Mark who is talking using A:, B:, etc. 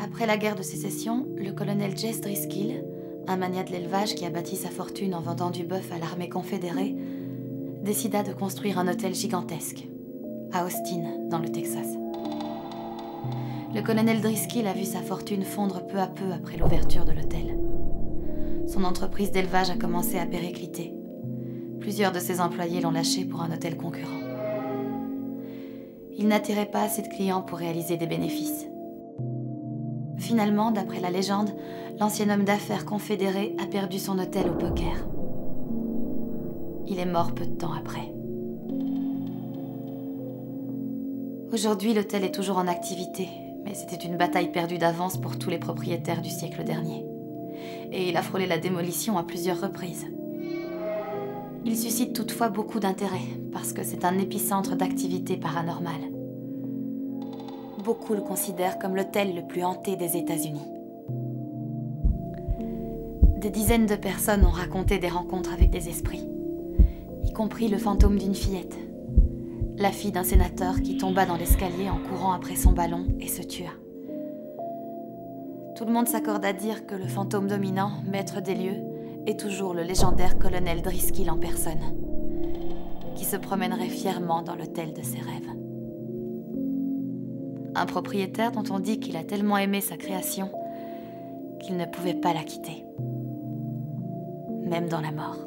A: Après la guerre de sécession, le colonel Jesse Driscoll, un magnat de l'élevage qui a bâti sa fortune en vendant du bœuf à l'armée confédérée, décida de construire un hôtel gigantesque, à Austin, dans le Texas. Le colonel Driscoll a vu sa fortune fondre peu à peu après l'ouverture de l'hôtel. Son entreprise d'élevage a commencé à péricliter. Plusieurs de ses employés l'ont lâché pour un hôtel concurrent. Il n'attirait pas assez de clients pour réaliser des bénéfices. Finalement, d'après la légende, l'ancien homme d'affaires confédéré a perdu son hôtel au poker. Il est mort peu de temps après. Aujourd'hui, l'hôtel est toujours en activité, mais c'était une bataille perdue d'avance pour tous les propriétaires du siècle dernier. Et il a frôlé la démolition à plusieurs reprises. Il suscite toutefois beaucoup d'intérêt, parce que c'est un épicentre d'activité paranormale. Beaucoup le considèrent comme l'hôtel le plus hanté des États-Unis. Des dizaines de personnes ont raconté des rencontres avec des esprits, y compris le fantôme d'une fillette, la fille d'un sénateur qui tomba dans l'escalier en courant après son ballon et se tua. Tout le monde s'accorde à dire que le fantôme dominant, maître des lieux, est toujours le légendaire colonel Driscoll en personne, qui se promènerait fièrement dans l'hôtel de ses rêves. Un propriétaire dont on dit qu'il a tellement aimé sa création qu'il ne pouvait pas la quitter, même dans la mort.